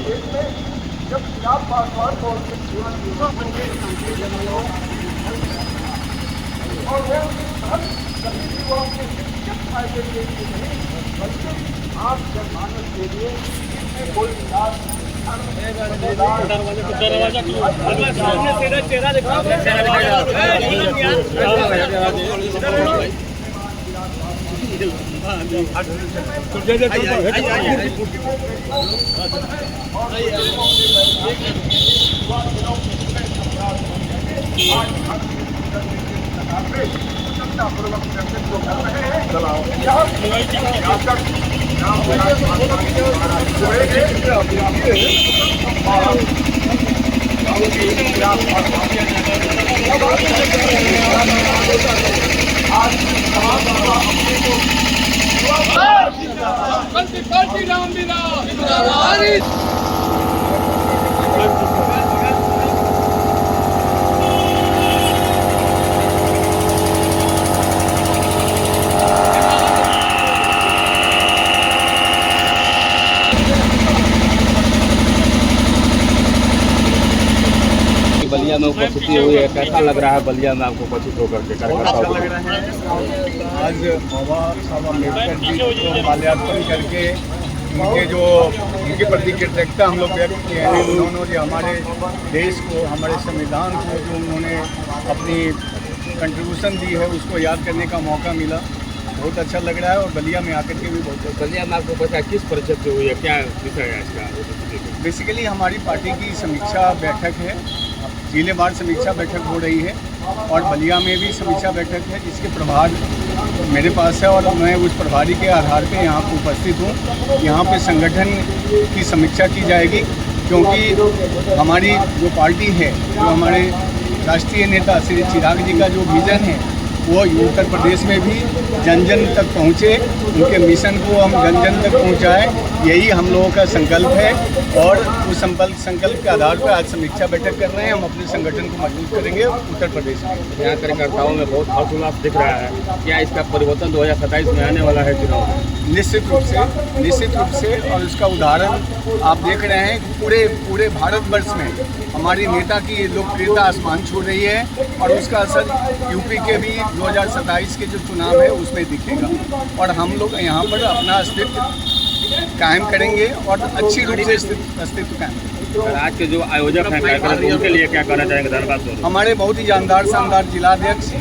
देश में जब चिराग पासवान को और वो कभी भी वो अपने व्यक्तिगत फायदे के लिए नहीं बल्कि आम जनमानस के लिए इसमें कोई चेहरा दिखाओ। पार्टी रामलीला बलिया में उपस्थिति हुई है, कैसा लग रहा है बलिया में आपको उपस्थित होकर के? अच्छा लग रहा है। आज बाबा साहब अम्बेडकर जी को माल्यार्पण करके उनके प्रति कृतज्ञता हम लोग व्यक्त किए हैं। उन्होंने जो हमारे देश को, हमारे संविधान को जो उन्होंने अपनी कंट्रीब्यूशन दी है उसको याद करने का मौका मिला। बहुत अच्छा लग रहा है और बलिया में आकर के भी बहुत। बलिया में आपको पता किस परिषद से हुई है, क्या विषय है इसका? बेसिकली हमारी पार्टी की समीक्षा बैठक है, जिलेवार समीक्षा बैठक हो रही है और बलिया में भी समीक्षा बैठक है जिसके प्रभार मेरे पास है और मैं उस प्रभारी के आधार पे यहाँ पर उपस्थित हूँ। यहाँ पे संगठन की समीक्षा की जाएगी क्योंकि हमारी जो पार्टी है, जो हमारे राष्ट्रीय नेता श्री चिराग जी का जो विज़न है वो उत्तर प्रदेश में भी जन जन तक पहुँचे, उनके मिशन को हम जन जन तक पहुँचाएँ, यही हम लोगों का संकल्प है। और उस संकल्प के आधार पर आज समीक्षा बैठक कर रहे हैं। हम अपने संगठन को मजबूत करेंगे उत्तर प्रदेश में। यहाँ कार्यकर्ताओं में बहुत हर्षोल्लास दिख रहा है, क्या इसका परिवर्तन 2027 में आने वाला है चुनाव में? निश्चित रूप से और उसका उदाहरण आप देख रहे हैं कि पूरे भारतवर्ष में हमारी नेता की लोकप्रियता आसमान छू रही है और उसका असर यूपी के भी 2027 के जो चुनाव है उसमें दिखेगा और हम लोग यहाँ पर अपना अस्तित्व कायम करेंगे और अच्छी रूप से अस्तित्व कायम करेंगे। आज के जो आयोजक हैं कार्यक्रम, उनके लिए क्या कहना चाहेंगे? धन्यवाद। हमारे बहुत ही शानदार जिलाध्यक्ष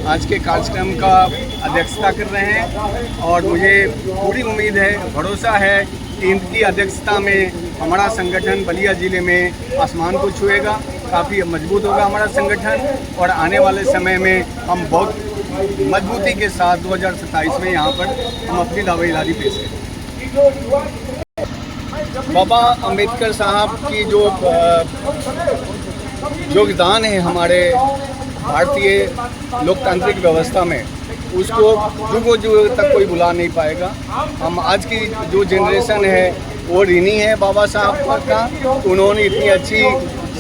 आज के कार्यक्रम का अध्यक्षता कर रहे हैं और मुझे पूरी उम्मीद है, भरोसा है कि इनकी अध्यक्षता में हमारा संगठन बलिया ज़िले में आसमान को छुएगा, काफ़ी मजबूत होगा हमारा संगठन और आने वाले समय में हम बहुत मजबूती के साथ 2027 में यहाँ पर हम अपनी दावेदारी पेश करेंगे। बाबा अम्बेडकर साहब की जो योगदान है हमारे भारतीय लोकतांत्रिक व्यवस्था में, उसको युगों युग तक कोई भुला नहीं पाएगा। हम आज की जो जनरेशन है वो ऋणी है बाबा साहब का। उन्होंने इतनी अच्छी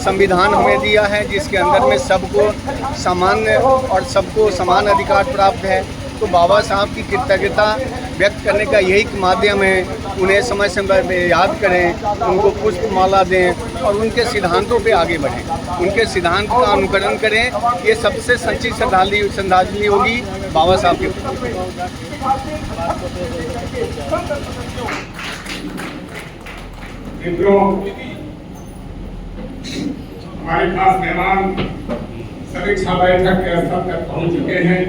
संविधान हमें दिया है जिसके अंदर में सबको सामान्य और सबको समान अधिकार प्राप्त है। तो बाबा साहब की कृतज्ञता व्यक्त करने का यही माध्यम है। उन्हें समय समय में याद करें, उनको पुष्पमाला दें और उनके सिद्धांतों पे आगे बढ़ें, उनके सिद्धांत का अनुकरण करें। ये सबसे सच्ची श्रद्धांजलि होगी बाबा साहब के प्रति। मित्रों, हमारे पास मेहमान समीक्षा बैठक के स्तर तक पहुंच चुके हैं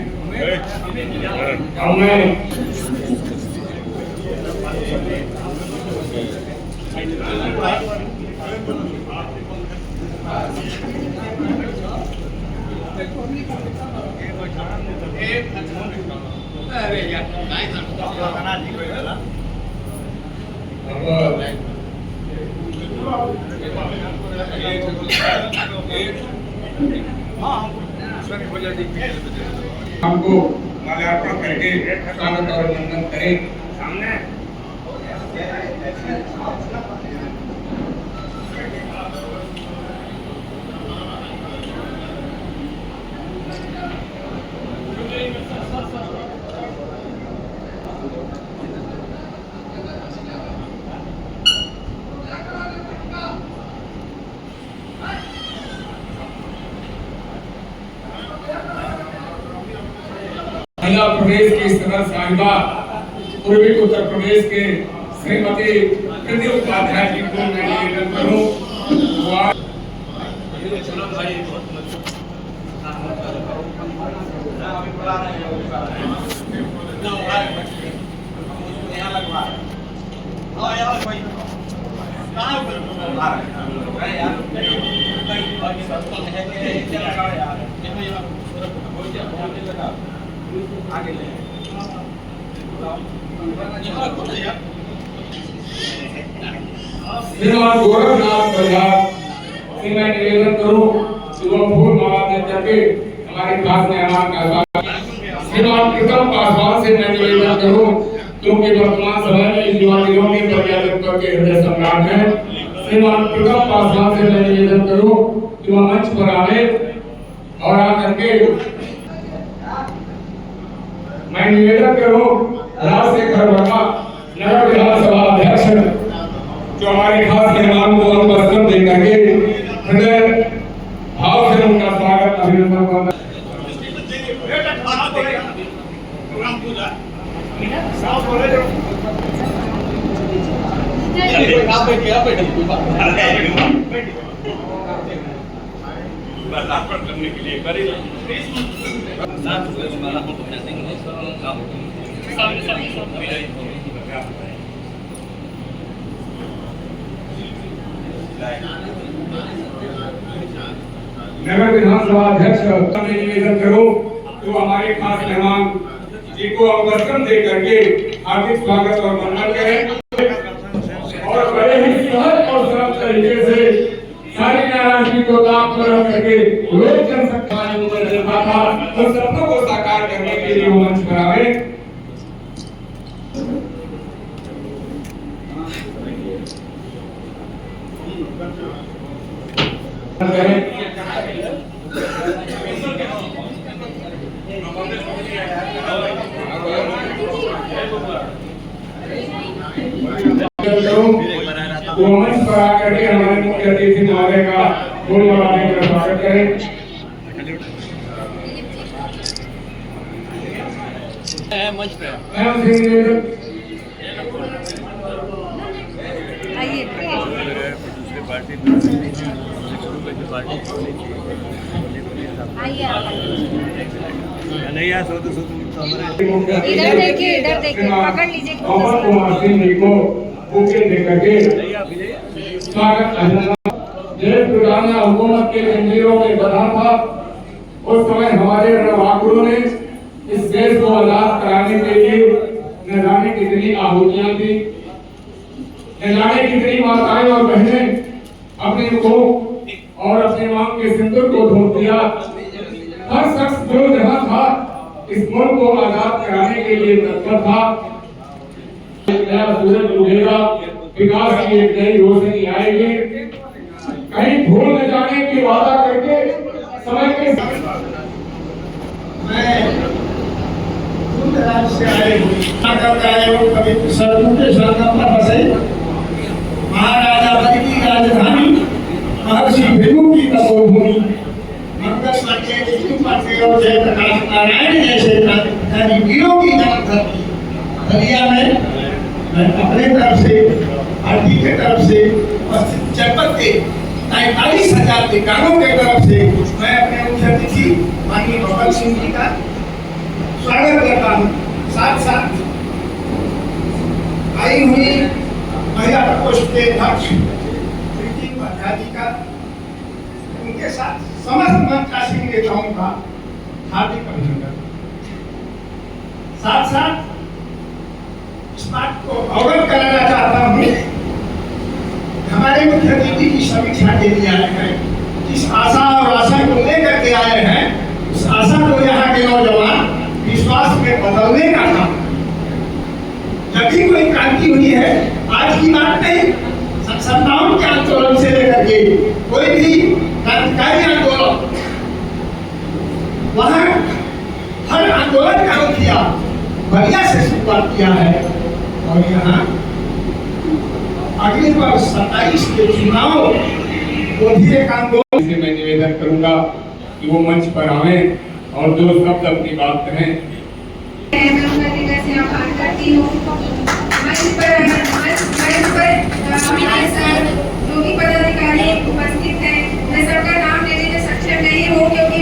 और मैं हमको माल्यार्पण करके स्वागत और अभिनंदन करें। सामने महिला प्रदेश की सदर साहिबा पूर्वी उत्तर प्रदेश के श्रीमती कृति उपाध्याय जी को मैं निवेदन करूं। श्रीमान गोरखनाथ परिहार से मैं निवेदन करूं कि वो फूल माला दे करके हमारे खास मेहमान का श्रीमान कृष्ण पासवान से मैं निवेदन करूं क्योंकि वर्तमान समय में युवा दिनों में पर्यटक करके हृदय सम्राट है। श्रीमान कृष्ण पासवान से मैं निवेदन करूं कि वह मंच पर आए और आकर के मैं निवेदन करूं राजशेखर वर्मा नगर विधानसभा अध्यक्ष जो हमारे खास मेहमान को वस्त्र दे करके हृदय भाव से उनका स्वागत अभिनंदन करने के लिए करें। नगर विधानसभा अध्यक्ष निवेदन करो तो हमारे खास मेहमान जी को अवसर दे करके हार्दिक स्वागत और वंदन करें और बड़े ही सहज और सरल तरीके से सारी नाराजगी को दांव पर रख करके लोक जनशक्ति निर्माता था उन सपनों को साकार करने के लिए वो मंच पर आए। वो मंच पर आकर के हमारे मुख्य अतिथि महोदय का फूल माला देकर स्वागत करें। मंच पे इधर देखिए पकड़ लीजिए अमर कुमार सिंह जी को बुके देकर के स्वागत अभिनंदन। देश पुराना हुकूमत के जंजीरों में बंधा था उस समय हमारे रणबांकुरों ने इस देश को आजाद कराने के लिए न जाने कितनी आहुतियां दी, न जाने कितनी माताएं और बहनें अपने को और अपने मांग के सिंदूर को ढूंढ दिया। हर शख्स जो जहां था इस मुल्क को आजाद कराने के लिए तत्पर था। नया सूरज उगेगा, विकास की एक नई रोशनी आएगी। कहीं भूल न जाने की वादा करके समय के मैं राज्य से आए हूँ कभी सड़कों के सड़कों पर बसे महाराजा बलि की राजधानी महर्षि भृगु की तपोभूमि मंगल सत्य जय प्रकाश नारायण जैसे क्रांतिकारी वीरों की जन्मधरती बलिया में मैं अपने तरफ से पार्टी के तरफ से जनपद के 43,000 किसानों के तरफ से मैं अपने मुख्य अतिथि माननीय भगत सिंह जी का स्वागत करता हूँ। साथ साथ आई हुई महिला प्रकोष्ठ के अध्यक्ष कृति उपाध्याय जी का उनके साथ समस्त मंचासीन नेताओं का हार्दिक अभिनंदन। साथ साथ इस बात को अवगत कराना चाहता हूँ हमारे मुख्य अतिथि की समीक्षा के लिए आए हैं। जिस आशा और आशा को लेकर के आए हैं उस आशा को यहाँ के नौजवान विश्वास में बदलने का काम। जब भी कोई क्रांति हुई है आज की बात नहीं, सत्तावन के आंदोलन से लेकर के कोई भी क्रांतिकारी आंदोलन वहाँ हर आंदोलन का मुखिया बलिया से शुरुआत किया है और यहाँ अगले वर्ष 27 के चुनाव को भी एक आंदोलन से मैं निवेदन करूंगा कि वो मंच पर आए और दो शब्द अपनी बात कहें। मैं उनका दिल से आभार करती हूँ। मंच पर हमारे साथ जो भी पदाधिकारी उपस्थित हैं, मैं सबका नाम लेने में सक्षम नहीं हूँ क्योंकि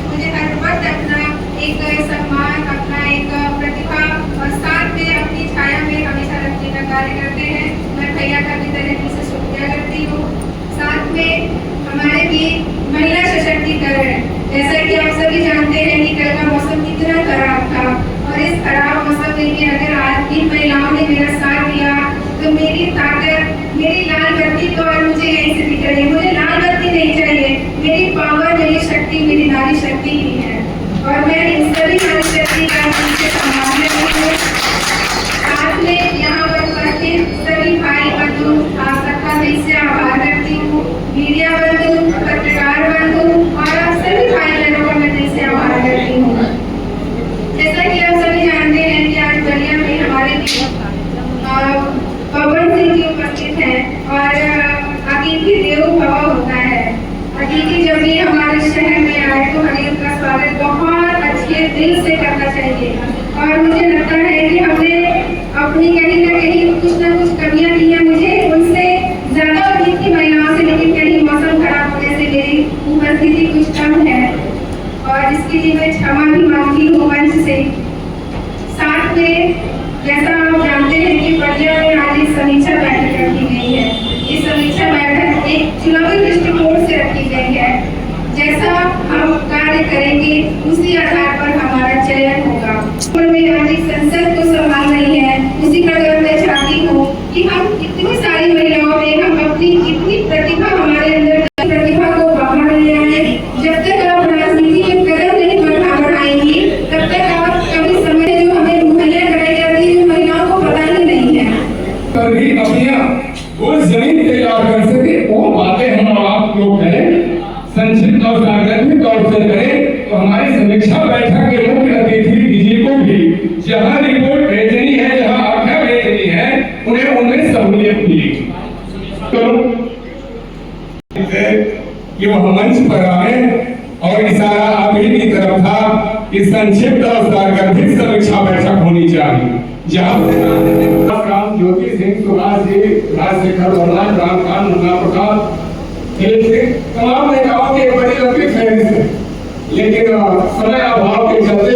मुझे हर वक्त अपना एक सम्मान, अपना एक प्रतिभा और साथ में अपनी छाया में हमेशा रखने का कार्य करते हैं। मैं भैया का भी तहे दिल से शुक्रिया करती हूँ। साथ में हमारे भी महिला सशक्तिकरण, जैसा कि आप सभी जानते हैं कि कल का मौसम कितना खराब था और इस खराब मौसम में भी अगर आज इन महिलाओं ने मेरा साथ दिया तो मेरी ताकत, मेरी लाल बत्ती तो और मुझे यहीं से दिख रही है। मुझे लाल बत्ती नहीं चाहिए, मेरी पावर, मेरी शक्ति, मेरी नारी शक्ति ही है और मैं इन सभी नारी शक्ति का उनसे सम्मान करती हूँ। साथ में यहाँ पर उपस्थित सभी भाई बंधु, आप सबका मैं इससे आभार करती हूँ। मीडिया बंधु, पत्रकार बंधु और आप सभी भाई बहनों का मैं दिल से आभार करती हूँ। जैसा कि आप सभी जानते हैं कि आज बलिया में हमारे पवन सिंह जी उपस्थित हैं और अतिथि देवो भव होता है। अतिथि जब भी हमारे शहर में आए तो हमें उनका स्वागत बहुत अच्छे दिल से करना चाहिए और मुझे लगता है कि हमने अपनी कहीं ना कुछ कमियां की हैं। मुझे उनसे ज्यादा उम्मीद थी महिलाओं से, लेकिन कहीं मौसम खराब होने से मेरी उपस्थिति कुछ कम है और इसके लिए मैं क्षमा भी मांगती हूँ मंच से। साथ में जैसा आप जानते हैं कि बलिया में आज एक समीक्षा बैठक रखी गई है। इस समीक्षा बैठक एक चुनावी दृष्टिकोण से रखी गई है। जैसा हम कार्य करेंगे उसी आधार पर हमारा चयन होगा। मैं आज इस संसद को संभाल रही है, उसी प्रकार मैं चाहती हूँ कि हम इतनी सारी महिलाओं में हम अपनी इतनी प्रतिभा, हमारे अंदर प्रतिभा को बाहर ले आए। जब तक आप राजनीति में कदम नहीं बढ़ाएंगी तब तक आप कभी समय जो हमें मुहैया कराई जाती है महिलाओं को पता ही नहीं है। तभी अपनियां वो जमीन तैयार कर सके, वो बातें हम आप लोग करें, संक्षिप्त और सार्वजनिक तौर से करें। तो हमारी समीक्षा बैठक के मुख्य अतिथि जी को भी जहां रिपोर्ट भेजनी है, जहां आज्ञा भेजनी है, उन्हें सहूलियत मिलेगी। कि वह मंच पर आए और इशारा आप ही की तरफ था कि संक्षिप्त और सार्वजनिक समीक्षा बैठक होनी चाहिए, जहाँ राम ज्योति सिंह, सुभाष जी, राजशेखर वर्मा, राम खान, मुन्ना प्रसाद, तमाम नेताओं की बड़ी लंबी फहरिस्त है, लेकिन समय अभाव के चलते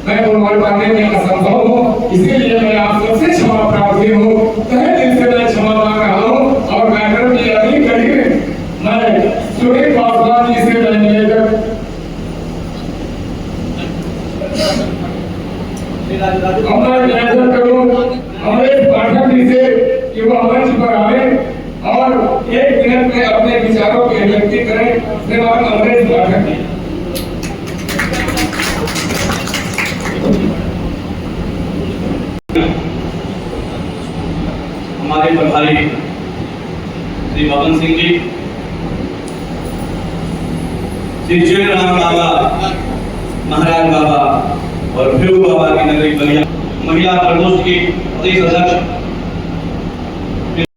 मैं उन्हें पाने में असंभव हूँ। इसीलिए मैं आप सबसे क्षमा प्रार्थी हूँ, तहे दिल से मैं क्षमा मांग रहा हूँ और मैडम की अगली कड़ी में मैं सुरेश पासवान जी से मैं निवेदन करूँ अमरेश पाठक जी से कि वह मंच पर आए और एक मिनट में अपने विचारों की अभिव्यक्ति करें। श्रीमान अमरेश पाठक जी। हमारे प्रभारी श्री पवन सिंह जी, श्री जय राम बाबा, महाराज बाबा और फिर बाबा की नगरी बलिया, महिला प्रकोष्ठ की प्रदेश अध्यक्ष